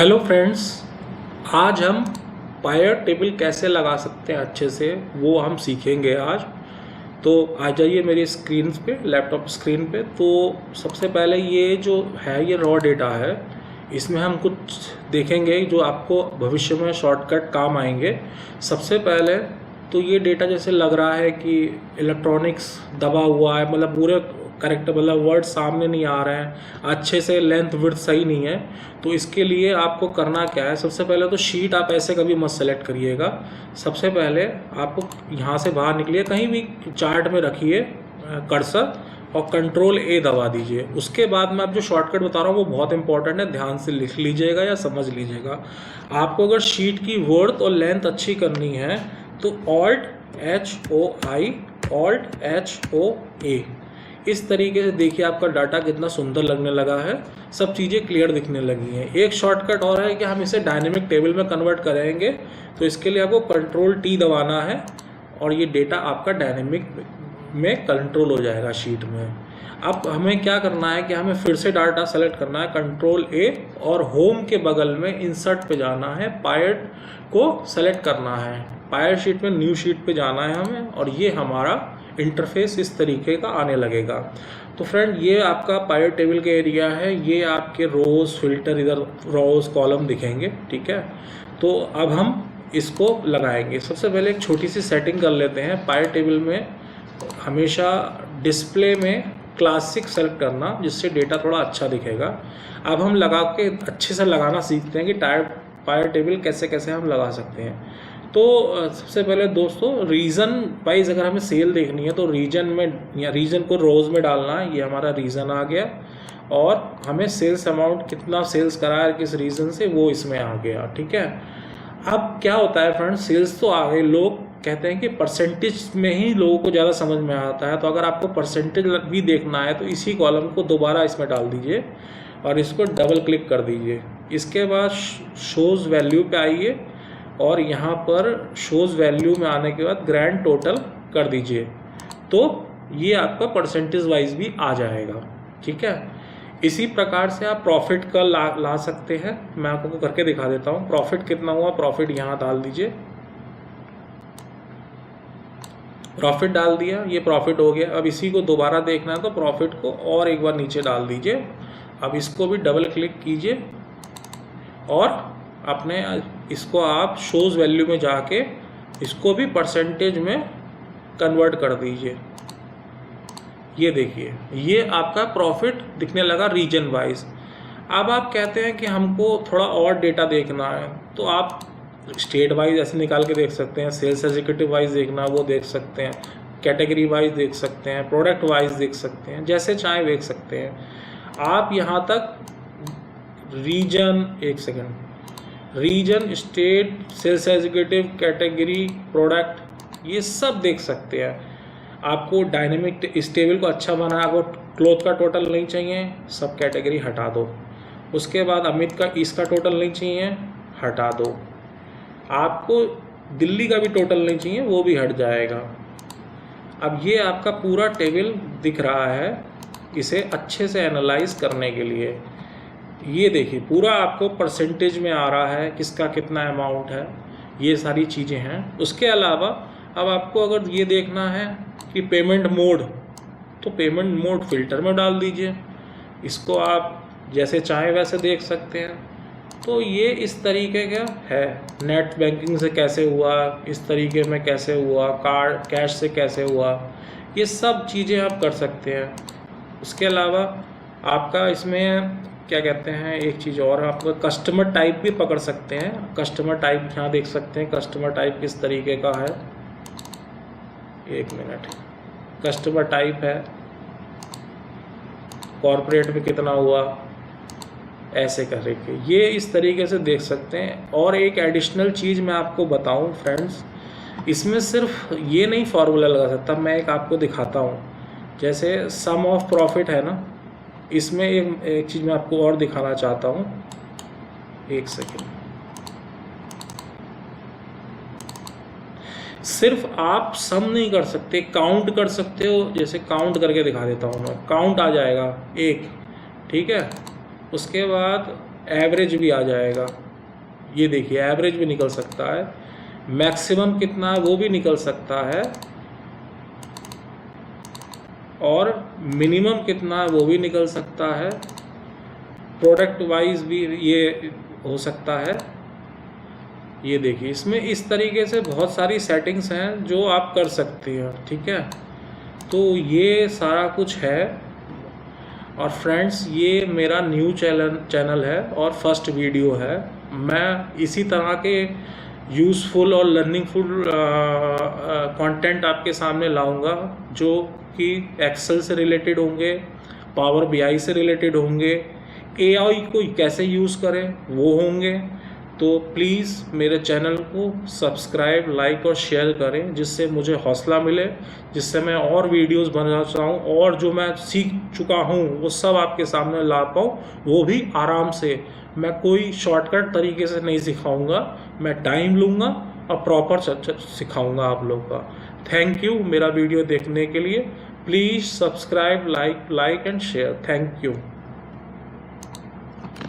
Hello friends, आज हम pier table कैसे लगा सकते हैं अच्छे से वो हम सीखेंगे आज। तो आ जाइए मेरी स्क्रीन पे, लैपटॉप स्क्रीन पे। तो सबसे पहले ये जो है ये रॉ डेटा है, इसमें हम कुछ देखेंगे जो आपको भविष्य में शॉर्टकट काम आएंगे। सबसे पहले तो ये डेटा जैसे लग रहा है कि इलेक्ट्रॉनिक्स दबा हुआ है, मतलब पूरे करेक्ट, मतलब वर्ड सामने नहीं आ रहे हैं अच्छे से, लेंथ विड्थ सही नहीं है। तो इसके लिए आपको करना क्या है, सबसे पहले तो शीट आप ऐसे कभी मत सेलेक्ट करिएगा। सबसे पहले आपको यहाँ से बाहर निकलिए, कहीं भी चार्ट में रखिए कर्सर और कंट्रोल ए दबा दीजिए। उसके बाद में आप जो शॉर्टकट बता रहा हूँ वो बहुत इंपॉर्टेंट है, ध्यान से लिख लीजिएगा या समझ लीजिएगा। आपको अगर शीट की वर्थ और लेंथ अच्छी करनी है तो Alt+HOI इस तरीके से देखिए आपका डाटा कितना सुंदर लगने लगा है, सब चीज़ें क्लियर दिखने लगी हैं। एक शॉर्टकट और है कि हम इसे डायनेमिक टेबल में कन्वर्ट करेंगे, तो इसके लिए आपको कंट्रोल T दबाना है और ये डेटा आपका डायनेमिक में कंट्रोल हो जाएगा शीट में। अब हमें क्या करना है कि हमें फिर से डाटा सेलेक्ट करना है, कंट्रोल A और होम के बगल में इंसर्ट पे जाना है, पायर को सेलेक्ट करना है, पायर शीट में न्यू शीट पे जाना है हमें, और ये हमारा इंटरफेस इस तरीके का आने लगेगा। तो फ्रेंड, ये आपका पायर टेबल का एरिया है, ये आपके रोज फिल्टर, इधर रोज कॉलम दिखेंगे, ठीक है। तो अब हम इसको लगाएंगे। सबसे पहले एक छोटी सी सेटिंग कर लेते हैं। पायर टेबल में हमेशा डिस्प्ले में क्लासिक सेलेक्ट करना, जिससे डेटा थोड़ा अच्छा दिखेगा। अब हम लगा के अच्छे से लगाना सीखते हैं कि पायर टेबल कैसे कैसे हम लगा सकते हैं। तो सबसे पहले दोस्तों, रीजन वाइज अगर हमें सेल देखनी है तो रीजन में, या रीजन को रोज में डालना है। ये हमारा रीजन आ गया, और हमें सेल्स अमाउंट कितना सेल्स करा है किस रीजन से वो इसमें आ गया, ठीक है। अब क्या होता है फ्रेंड्स, सेल्स तो आ गए, लोग कहते हैं कि परसेंटेज में ही लोगों को ज़्यादा समझ में आता है। तो अगर आपको परसेंटेज भी देखना है तो इसी कॉलम को दोबारा इसमें डाल दीजिए और इसको डबल क्लिक कर दीजिए। इसके बाद शोज़ वैल्यू पे आइए और यहाँ पर शोज़ वैल्यू में आने के बाद ग्रैंड टोटल कर दीजिए, तो ये आपका परसेंटेज वाइज भी आ जाएगा, ठीक है। इसी प्रकार से आप प्रॉफिट का ला सकते हैं। मैं आपको करके दिखा देता हूँ। प्रॉफिट कितना हुआ, प्रॉफिट यहाँ डाल दीजिए, प्रॉफिट डाल दिया, ये प्रॉफिट हो गया। अब इसी को दोबारा देखना है तो प्रॉफिट को और एक बार नीचे डाल दीजिए। अब इसको भी डबल क्लिक कीजिए और अपने इसको आप शोज़ वैल्यू में जाके इसको भी परसेंटेज में कन्वर्ट कर दीजिए। ये देखिए, ये आपका प्रॉफिट दिखने लगा रीजन वाइज। अब आप कहते हैं कि हमको थोड़ा और डेटा देखना है, तो आप स्टेट वाइज ऐसे निकाल के देख सकते हैं, सेल्स एग्जीक्यूटिव वाइज देखना वो देख सकते हैं, कैटेगरी वाइज देख सकते हैं, प्रोडक्ट वाइज देख सकते हैं, जैसे चाहे देख सकते हैं आप। यहाँ तक रीजन, एक second, region, state, sales executive, category, product, ये सब देख सकते हैं। आपको डायनेमिक इस टेबल को अच्छा बनाना, आपको क्लोथ का टोटल नहीं चाहिए, सब कैटेगरी हटा दो। उसके बाद अमित का इसका टोटल नहीं चाहिए, हटा दो। आपको दिल्ली का भी टोटल नहीं चाहिए, वो भी हट जाएगा। अब ये आपका पूरा टेबल दिख रहा है इसे अच्छे से एनालाइज करने के लिए। ये देखिए पूरा आपको परसेंटेज में आ रहा है, किसका कितना अमाउंट है, ये सारी चीज़ें हैं। उसके अलावा अब आपको अगर ये देखना है कि पेमेंट मोड, तो पेमेंट मोड फिल्टर में डाल दीजिए। इसको आप जैसे चाहें वैसे देख सकते हैं। तो ये इस तरीके का है। नेट बैंकिंग से कैसे हुआ, इस तरीके में कैसे हुआ, कार्ड कैश से कैसे हुआ, ये सब चीज़ें आप कर सकते हैं। उसके अलावा आपका इसमें क्या कहते हैं, एक चीज़ और, आप कस्टमर टाइप भी पकड़ सकते हैं। कस्टमर टाइप यहाँ देख सकते हैं, कस्टमर टाइप किस तरीके का है। एक मिनट, कस्टमर टाइप है, कॉर्पोरेट में कितना हुआ, ऐसे करके ये इस तरीके से देख सकते हैं। और एक एडिशनल चीज़ मैं आपको बताऊं फ्रेंड्स, इसमें सिर्फ ये नहीं फार्मूला लगा सकता, मैं एक आपको दिखाता हूँ। जैसे सम ऑफ प्रॉफिट है ना, इसमें एक चीज़ मैं आपको और दिखाना चाहता हूँ, एक सेकेंड। सिर्फ आप सम नहीं कर सकते, काउंट कर सकते हो। जैसे काउंट करके दिखा देता हूँ मैं, काउंट आ जाएगा एक, ठीक है। उसके बाद एवरेज भी आ जाएगा। ये देखिए एवरेज भी निकल सकता है, मैक्सिमम कितना है वो भी निकल सकता है, और मिनिमम कितना है वो भी निकल सकता है। प्रोडक्ट वाइज भी ये हो सकता है। ये देखिए इसमें इस तरीके से बहुत सारी सेटिंग्स हैं जो आप कर सकती हैं, ठीक है। तो ये सारा कुछ है। और फ्रेंड्स ये मेरा न्यू चैनल है और फर्स्ट वीडियो है। मैं इसी तरह के यूज़फुल और लर्निंगफुल कंटेंट आपके सामने लाऊंगा, जो कि एक्सेल से रिलेटेड होंगे, पावर बीआई से रिलेटेड होंगे, एआई को कैसे यूज़ करें वो होंगे। तो प्लीज़ मेरे चैनल को सब्सक्राइब, लाइक और शेयर करें, जिससे मुझे हौसला मिले, जिससे मैं और वीडियोस बना चाहूँ और जो मैं सीख चुका हूँ वो सब आपके सामने ला पाऊँ, वो भी आराम से। मैं कोई शॉर्टकट तरीके से नहीं सिखाऊंगा, मैं टाइम लूँगा और प्रॉपर सिखाऊंगा आप लोग का। थैंक यू मेरा वीडियो देखने के लिए। Please subscribe, like and share. Thank you.